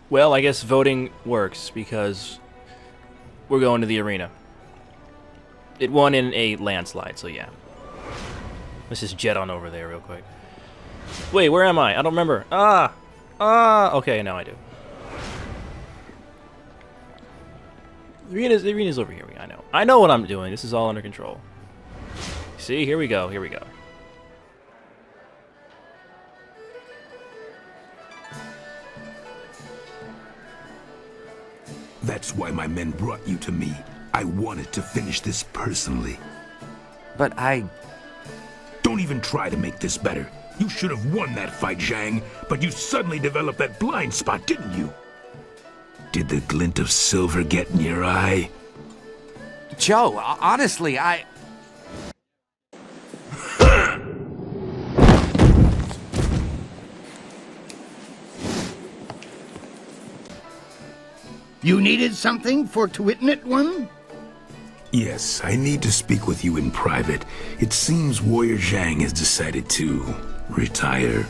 Well, I guess voting works because we're going to the arena. It won in a landslide, so yeah. Let's just jet on over there real quick. Wait, where am I? I don't remember. Okay, now I do. The arena's over here. I know. I know what I'm doing. This is all under control. See, here we go. Here we go. That's why my men brought you to me. I wanted to finish this personally. But Don't even try to make this better. You should have won that fight, Zhang, but you suddenly developed that blind spot, didn't you? Did the glint of silver get in your eye? Joe, honestly, You needed something for to witness one? Yes, I need to speak with you in private. It seems Warrior Zhang has decided to retire.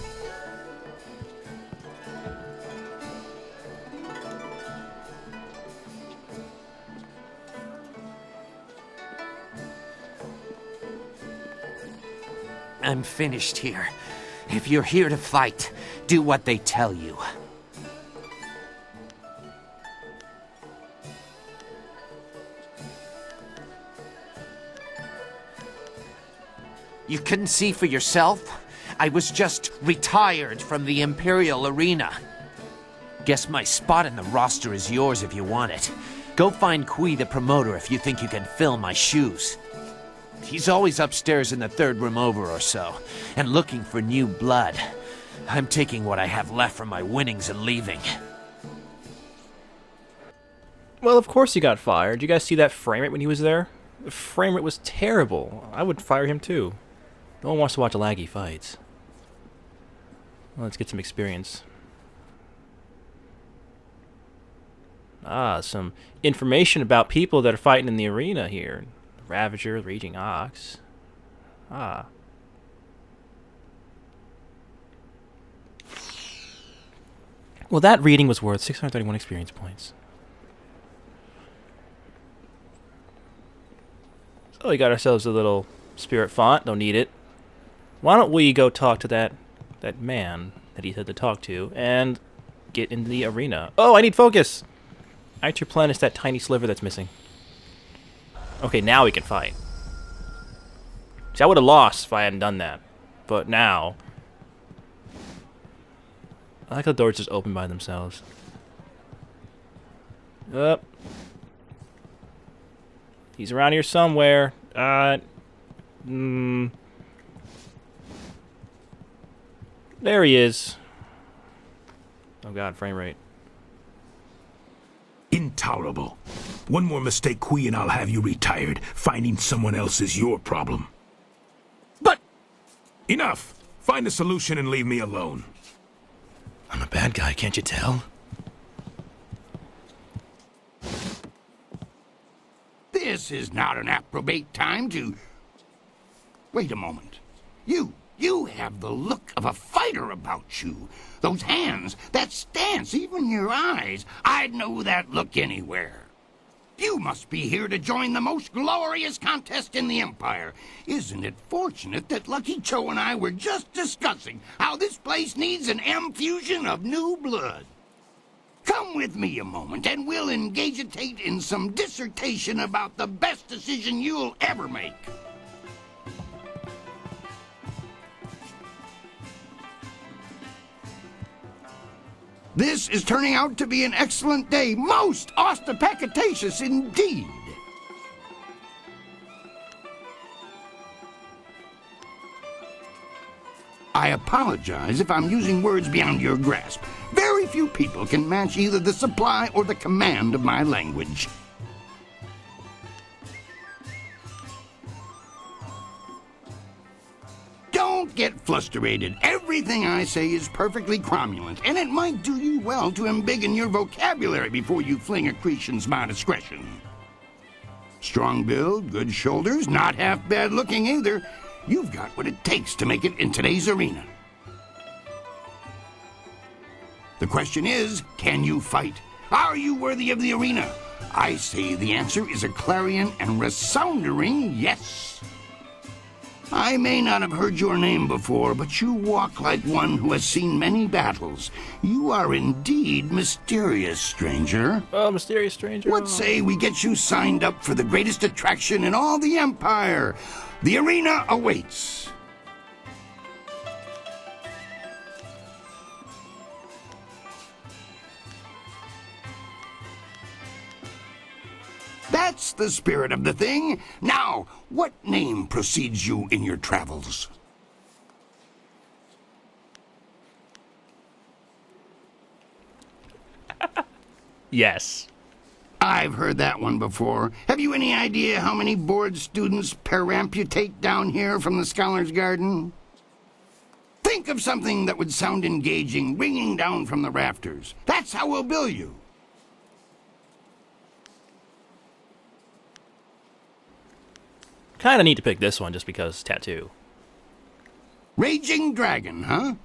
I'm finished here. If you're here to fight, do what they tell you. You couldn't see for yourself? I was just retired from the Imperial Arena. Guess my spot in the roster is yours if you want it. Go find Kui the promoter if you think you can fill my shoes. He's always upstairs in the third room over or so, and looking for new blood. I'm taking what I have left from my winnings and leaving. Well, of course he got fired. Did you guys see that frame rate when he was there? The frame rate was terrible. I would fire him too. No one wants to watch laggy fights. Well, let's get some experience. Some information about people that are fighting in the arena here. Ravager, Raging Ox. Well, that reading was worth 631 experience points. So we got ourselves a little spirit font. Don't need it. Why don't we go talk to that man that he said to talk to and get into the arena? Oh, I need focus! I need to replenish that tiny sliver that's missing. Okay, now we can fight. See, I would have lost if I hadn't done that. But now... I like how the doors just open by themselves. Up. He's around here somewhere. There he is. Oh god, frame rate. Intolerable. One more mistake, Kui, and I'll have you retired. Finding someone else is your problem. But... Enough! Find a solution and leave me alone. I'm a bad guy, can't you tell? This is not an appropriate time to... Wait a moment. You have the look of a fighter about you. Those hands, that stance, even your eyes. I'd know that look anywhere. You must be here to join the most glorious contest in the Empire. Isn't it fortunate that Lucky Cho and I were just discussing how this place needs an infusion of new blood? Come with me a moment and we'll engagitate in some dissertation about the best decision you'll ever make. This is turning out to be an excellent day, most ostentatious indeed. I apologize if I'm using words beyond your grasp. Very few people can match either the supply or the command of my language. Don't get frustrated. Everything I say is perfectly cromulent, and it might do you well to embiggen your vocabulary before you fling accretions by discretion. Strong build, good shoulders, not half bad looking either. You've got what it takes to make it in today's arena. The question is, can you fight? Are you worthy of the arena? I say the answer is a clarion and resounding yes. I may not have heard your name before, but you walk like one who has seen many battles. You are indeed mysterious, stranger. Oh, mysterious stranger. What say we get you signed up for the greatest attraction in all the Empire? The arena awaits. That's the spirit of the thing. Now, what name precedes you in your travels? Yes. I've heard that one before. Have you any idea how many board students peramputate down here from the Scholar's Garden? Think of something that would sound engaging, ringing down from the rafters. That's how we'll bill you. Kind of need to pick this one just because tattoo. Raging Dragon, huh?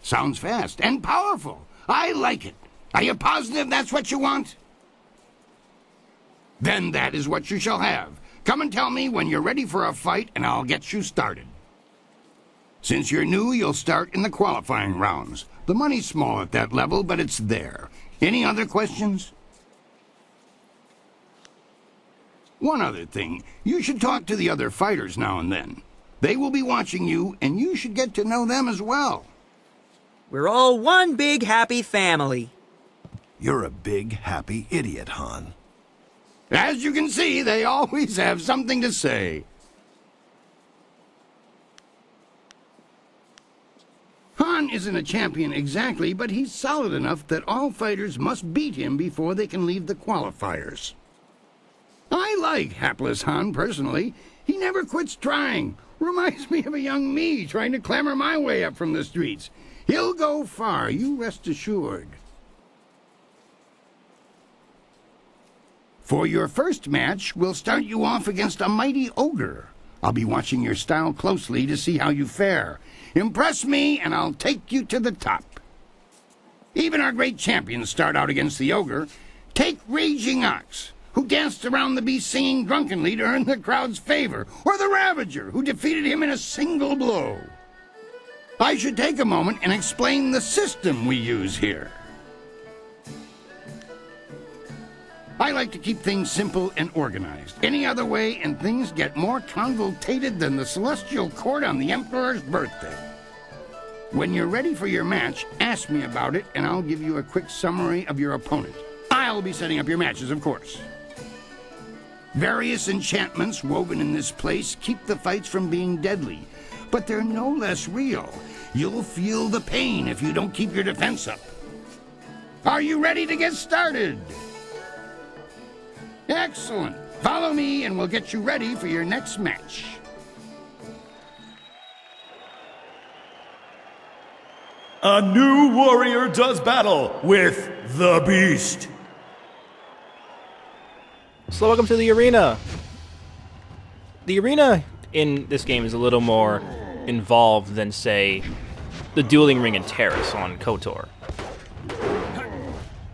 Sounds fast and powerful. I like it. Are you positive that's what you want? Then that is what you shall have. Come and tell me when you're ready for a fight and I'll get you started. Since you're new, you'll start in the qualifying rounds. The money's small at that level, but it's there. Any other questions? One other thing, you should talk to the other fighters now and then. They will be watching you, and you should get to know them as well. We're all one big happy family. You're a big, happy idiot, Han. As you can see, they always have something to say. Han isn't a champion exactly, but he's solid enough that all fighters must beat him before they can leave the qualifiers. I like hapless Han personally. He never quits trying. Reminds me of a young me trying to clamber my way up from the streets. He'll go far, you rest assured. For your first match, we'll start you off against a mighty ogre. I'll be watching your style closely to see how you fare. Impress me, and I'll take you to the top. Even our great champions start out against the ogre. Take Raging Ox, who danced around the beast singing drunkenly to earn the crowd's favor, or the Ravager, who defeated him in a single blow. I should take a moment and explain the system we use here. I like to keep things simple and organized. Any other way, and things get more convoluted than the celestial court on the Emperor's birthday. When you're ready for your match, ask me about it, and I'll give you a quick summary of your opponent. I'll be setting up your matches, of course. Various enchantments woven in this place keep the fights from being deadly, but they're no less real. You'll feel the pain if you don't keep your defense up. Are you ready to get started? Excellent. Follow me and we'll get you ready for your next match. A new warrior does battle with the beast. So welcome to the arena. The arena in this game is a little more involved than, say, the dueling ring and terrace on KOTOR.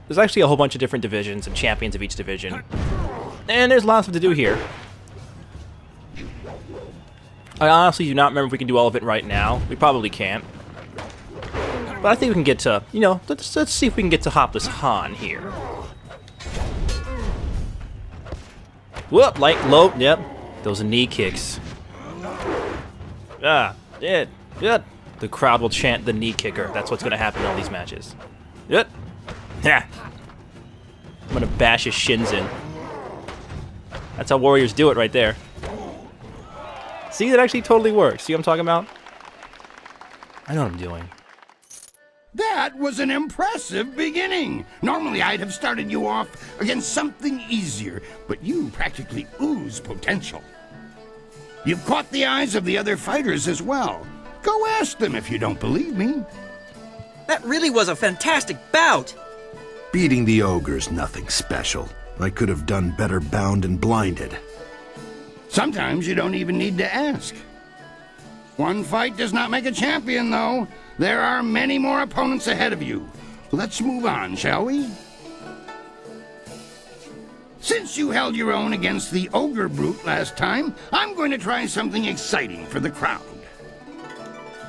There's actually a whole bunch of different divisions and champions of each division. And there's lots to do here. I honestly do not remember if we can do all of it right now. We probably can't. But I think we can get to, let's see if we can get to Hopless Han here. Whoop, light, low, yep. Those knee kicks. The crowd will chant the knee kicker. That's what's going to happen in all these matches. Yep. Yeah. I'm going to bash his shins in. That's how warriors do it right there. See, that actually totally works. See what I'm talking about? I know what I'm doing. That was an impressive beginning. Normally I'd have started you off against something easier, but you practically ooze potential. You've caught the eyes of the other fighters as well. Go ask them if you don't believe me. That really was a fantastic bout. Beating the ogre's nothing special. I could have done better bound and blinded. Sometimes you don't even need to ask. One fight does not make a champion, though. There are many more opponents ahead of you. let's move on, shall we? Since you held your own against the ogre brute last time, I'm going to try something exciting for the crowd.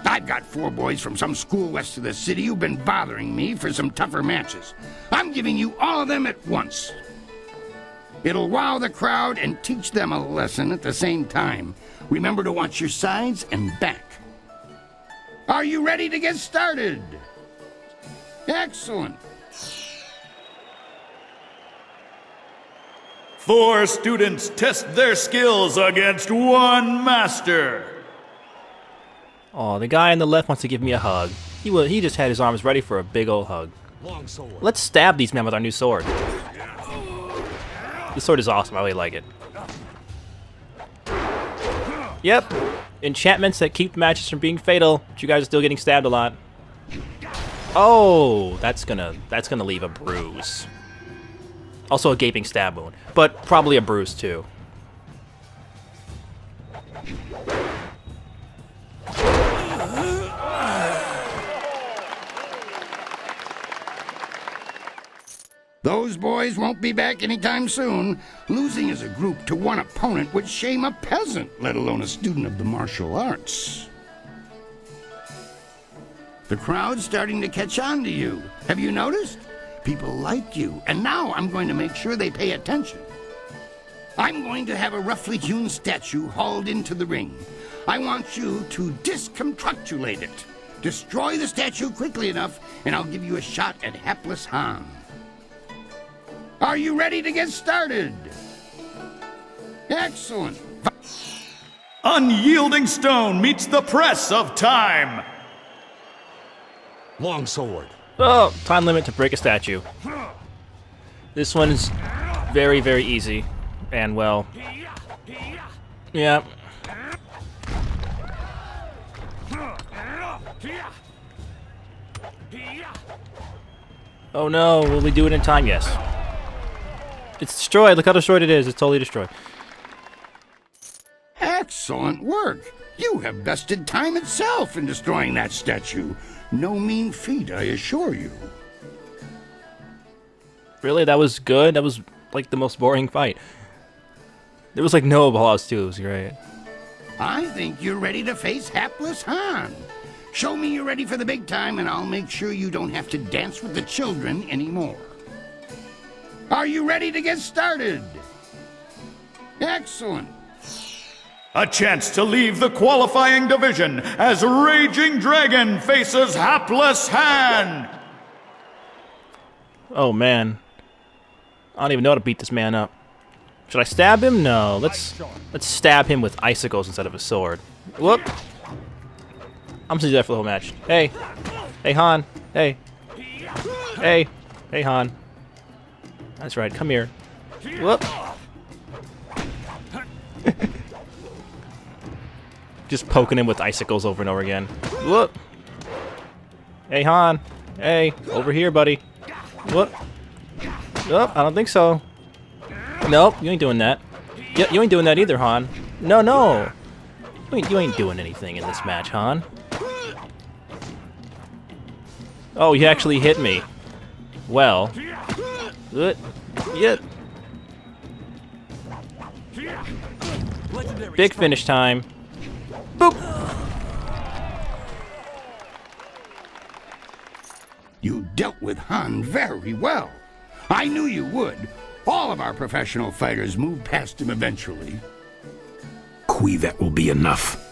I've got 4 boys from some school west of the city who've been bothering me for some tougher matches. I'm giving you all of them at once. It'll wow the crowd and teach them a lesson at the same time. Remember to watch your sides and back. Are you ready to get started? Excellent. 4 students test their skills against 1 master. Oh, the guy on the left wants to give me a hug. He just had his arms ready for a big old hug. Let's stab these men with our new sword. This sword is awesome. I really like it. Yep. Enchantments that keep matches from being fatal, but you guys are still getting stabbed a lot. Oh, that's gonna leave a bruise. Also a gaping stab wound, but probably a bruise too. Those boys won't be back anytime soon. Losing as a group to one opponent would shame a peasant, let alone a student of the martial arts. The crowd's starting to catch on to you. Have you noticed? People like you, and now I'm going to make sure they pay attention. I'm going to have a roughly hewn statue hauled into the ring. I want you to disconstructulate it. Destroy the statue quickly enough, and I'll give you a shot at hapless Han. Are you ready to get started? Excellent. Unyielding stone meets the press of time. Longsword. Oh, time limit to break a statue. This one's very, very easy. And, well... yeah. Oh no, will we do it in time? Yes. It's destroyed. Look how destroyed it is. It's totally destroyed. Excellent work. You have bested time itself in destroying that statue. No mean feat, I assure you. Really? That was good? That was, like, the most boring fight. There was, like, no applause, too. It was great. I think you're ready to face hapless Han. Show me you're ready for the big time, and I'll make sure you don't have to dance with the children anymore. Are you ready to get started? Excellent. A chance to leave the qualifying division as Raging Dragon faces Hapless Han. Oh, man. I don't even know how to beat this man up. Should I stab him? No. Let's stab him with icicles instead of a sword. Whoop. I'm gonna do that for the whole match. Hey. Hey, Han. Hey. Hey. Hey, Han. That's right. Come here. Whoop. Just poking him with icicles over and over again. Whoop. Hey, Han. Hey. Over here, buddy. Whoop. Nope, I don't think so. Nope, you ain't doing that. Yeah, you ain't doing that either, Han. No, no. You ain't doing anything in this match, Han. Oh, you actually hit me. Well. Good. Yep. Big finish time. Boop. You dealt with Han very well. I knew you would. All of our professional fighters move past him eventually. Kui, that will be enough.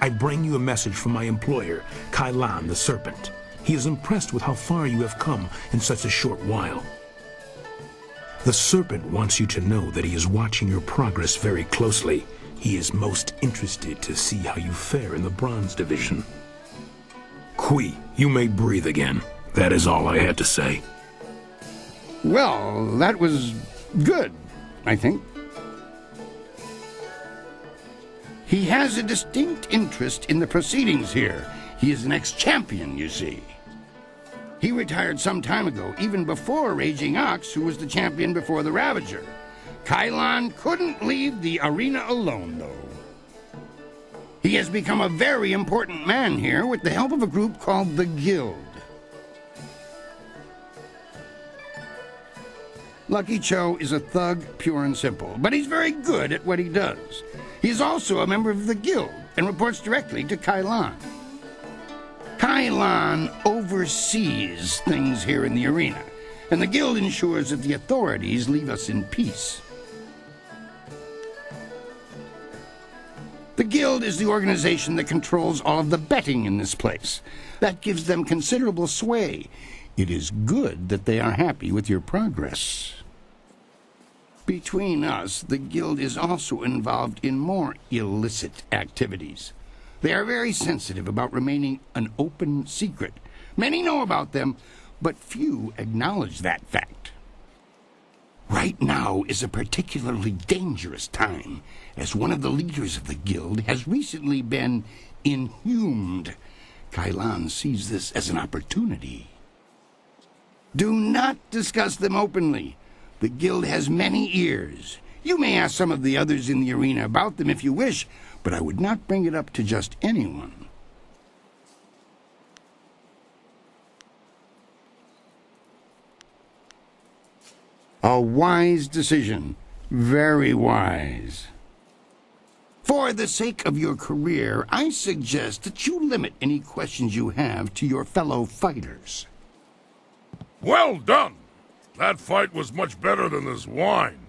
I bring you a message from my employer, Kai Lan the Serpent. He is impressed with how far you have come in such a short while. The Serpent wants you to know that he is watching your progress very closely. He is most interested to see how you fare in the Bronze Division. Kui, you may breathe again. That is all I had to say. Well, that was good, I think. He has a distinct interest in the proceedings here. He is an ex-champion, you see. He retired some time ago, even before Raging Ox, who was the champion before the Ravager. Kai Lan couldn't leave the arena alone, though. He has become a very important man here with the help of a group called the Guild. Lucky Cho is a thug, pure and simple, but he's very good at what he does. He's also a member of the guild and reports directly to Kailan. Kailan oversees things here in the arena, and the guild ensures that the authorities leave us in peace. The guild is the organization that controls all of the betting in this place. That gives them considerable sway. It is good that they are happy with your progress. Between us, the guild is also involved in more illicit activities. They are very sensitive about remaining an open secret. Many know about them, but few acknowledge that fact. Right now is a particularly dangerous time, as one of the leaders of the guild has recently been inhumed. Kailan sees this as an opportunity. Do not discuss them openly. The guild has many ears. You may ask some of the others in the arena about them if you wish, but I would not bring it up to just anyone. A wise decision. Very wise. For the sake of your career, I suggest that you limit any questions you have to your fellow fighters. Well done! That fight was much better than this wine.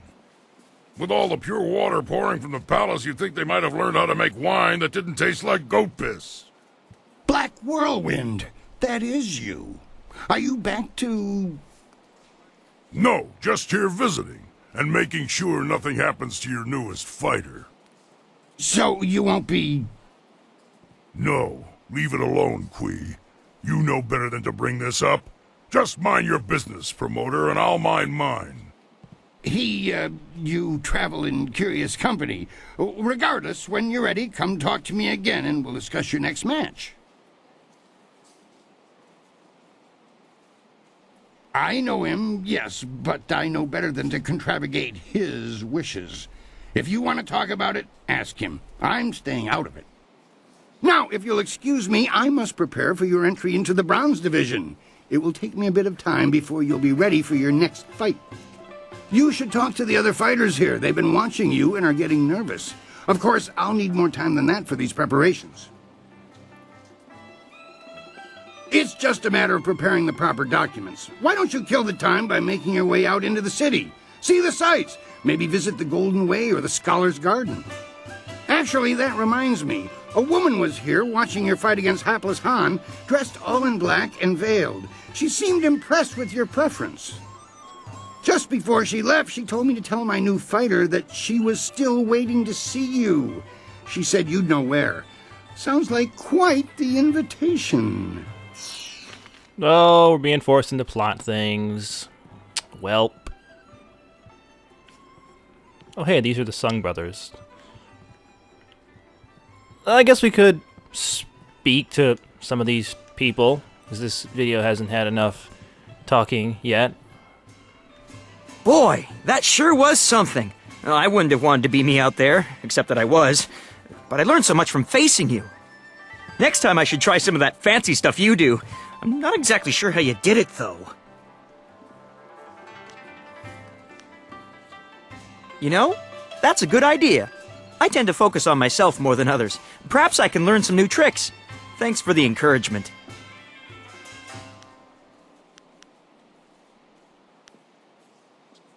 With all the pure water pouring from the palace, you'd think they might have learned how to make wine that didn't taste like goat piss. Black Whirlwind, that is you. Are you back to... No, just here visiting, and making sure nothing happens to your newest fighter. So you won't be... No, leave it alone, Kui. You know better than to bring this up. Just mind your business, promoter, and I'll mind mine. You travel in curious company. Regardless, when you're ready, come talk to me again and we'll discuss your next match. I know him, yes, but I know better than to contravigate his wishes. If you want to talk about it, ask him. I'm staying out of it. Now, if you'll excuse me, I must prepare for your entry into the Bronze Division. It will take me a bit of time before you'll be ready for your next fight. You should talk to the other fighters here. They've been watching you and are getting nervous. Of course, I'll need more time than that for these preparations. It's just a matter of preparing the proper documents. Why don't you kill the time by making your way out into the city? See the sights. Maybe visit the Golden Way or the Scholar's Garden. Actually, that reminds me. A woman was here watching your fight against hapless Han, dressed all in black and veiled. She seemed impressed with your preference. Just before she left, she told me to tell my new fighter that she was still waiting to see you. She said you'd know where. Sounds like quite the invitation. Oh, we're being forced into plot things. Welp. Oh, hey, these are the Sung brothers. I guess we could speak to some of these people, because this video hasn't had enough talking yet. Boy, that sure was something. Well, I wouldn't have wanted to be me out there, except that I was. But I learned so much from facing you. Next time I should try some of that fancy stuff you do. I'm not exactly sure how you did it, though. You know, that's a good idea. I tend to focus on myself more than others. Perhaps I can learn some new tricks. Thanks for the encouragement.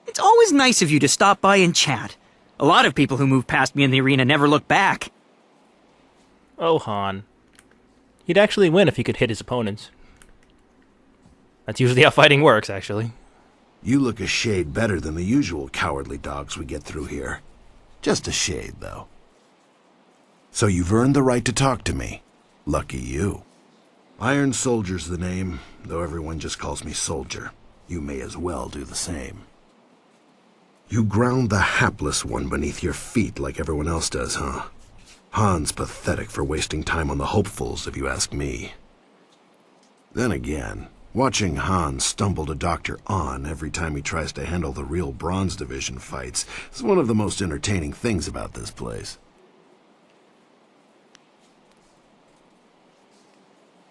It's always nice of you to stop by and chat. A lot of people who move past me in the arena never look back. Oh, Han. He'd actually win if he could hit his opponents. That's usually how fighting works, actually. You look a shade better than the usual cowardly dogs we get through here. Just a shade, though. So you've earned the right to talk to me. Lucky you. Iron Soldier's the name, though everyone just calls me Soldier. You may as well do the same. You ground the hapless one beneath your feet like everyone else does, huh? Han's pathetic for wasting time on the hopefuls, if you ask me. Then again, watching Han stumble to Dr. On every time he tries to handle the real Bronze Division fights is one of the most entertaining things about this place.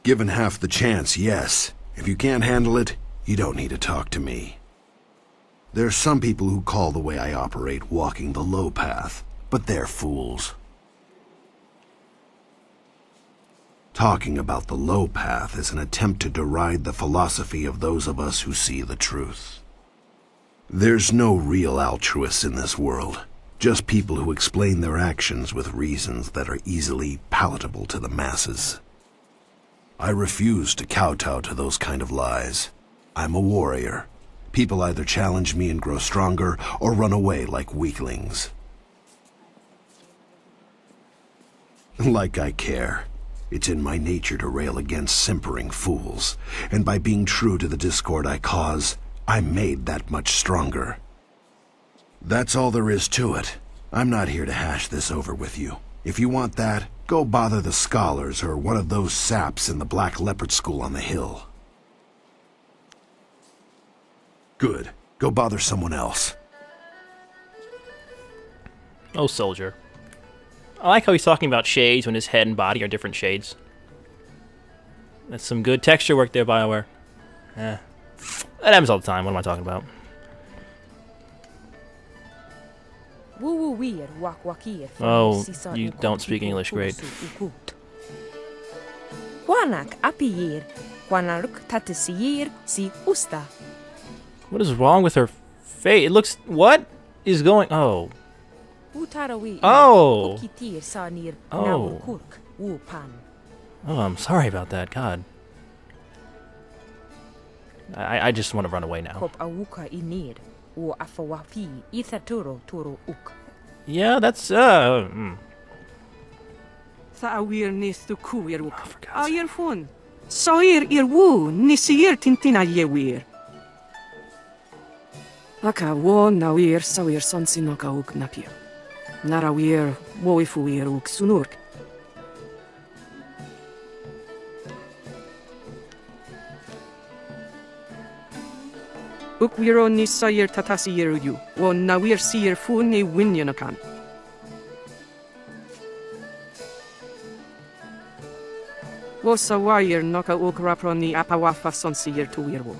Given half the chance, yes. If you can't handle it, you don't need to talk to me. There's some people who call the way I operate walking the low path, but they're fools. Talking about the low path is an attempt to deride the philosophy of those of us who see the truth. There's no real altruists in this world, just people who explain their actions with reasons that are easily palatable to the masses. I refuse to kowtow to those kind of lies. I'm a warrior. People either challenge me and grow stronger, or run away like weaklings. Like I care. It's in my nature to rail against simpering fools, and by being true to the discord I cause, I'm made that much stronger. That's all there is to it. I'm not here to hash this over with you. If you want that, go bother the scholars or one of those saps in the Black Leopard School on the hill. Good. Go bother someone else. Oh, soldier. I like how he's talking about shades when his head and body are different shades. That's some good texture work there, BioWare. That happens all the time. What am I talking about? Oh, you don't speak English, great. What is wrong with her face? It looks... What is going... Oh. Oh. Oh. Oh, I'm sorry about that. God. I just want to run away now. Yeah, that's... Oh, for God's sake. Aka wo na wir sawir sonsi no ka uk napir. Nara wir wo ifu wir uk sunurk. Uk wiro ni sayir tatasi yeru yu. Wo na wir siyir fu ni winyanakan. Wo sawir no ka uk rapro ni apawafa sonsi yer tu wirwo.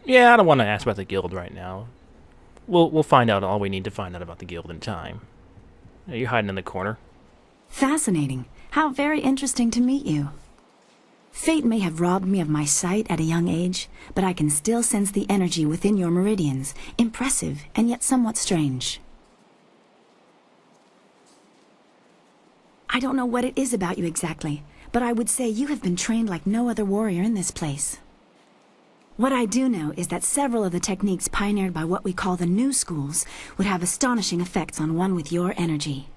Yeah, I don't want to ask about the guild right now. We'll find out all we need to find out about the guild in time. Yeah, you're hiding in the corner. Fascinating. How very interesting to meet you. Fate may have robbed me of my sight at a young age, but I can still sense the energy within your meridians. Impressive, and yet somewhat strange. I don't know what it is about you exactly, but I would say you have been trained like no other warrior in this place. What I do know is that several of the techniques pioneered by what we call the new schools would have astonishing effects on one with your energy.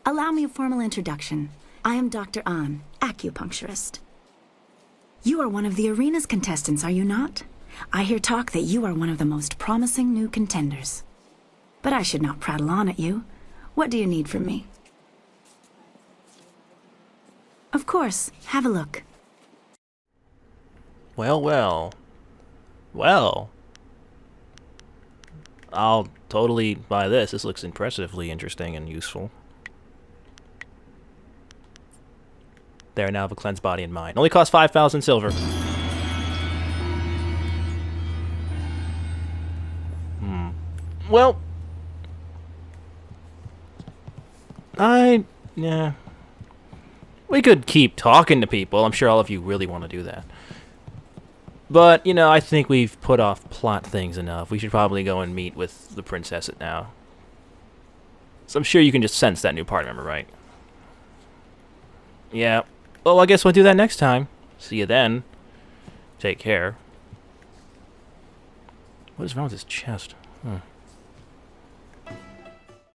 Allow me a formal introduction. I am Dr. An, acupuncturist. You are one of the arena's contestants, are you not? I hear talk that you are one of the most promising new contenders. But I should not prattle on at you. What do you need from me? Of course, have a look. Well, well. Well. I'll totally buy this. This looks impressively interesting and useful. There, now have a cleansed body and mind. Only costs 5,000 silver. Well... yeah. We could keep talking to people. I'm sure all of you really want to do that. But, you know, I think we've put off plot things enough. We should probably go and meet with the princess now. So I'm sure you can just sense that new party member, right? Yeah. Well, I guess we'll do that next time. See you then. Take care. What is wrong with his chest?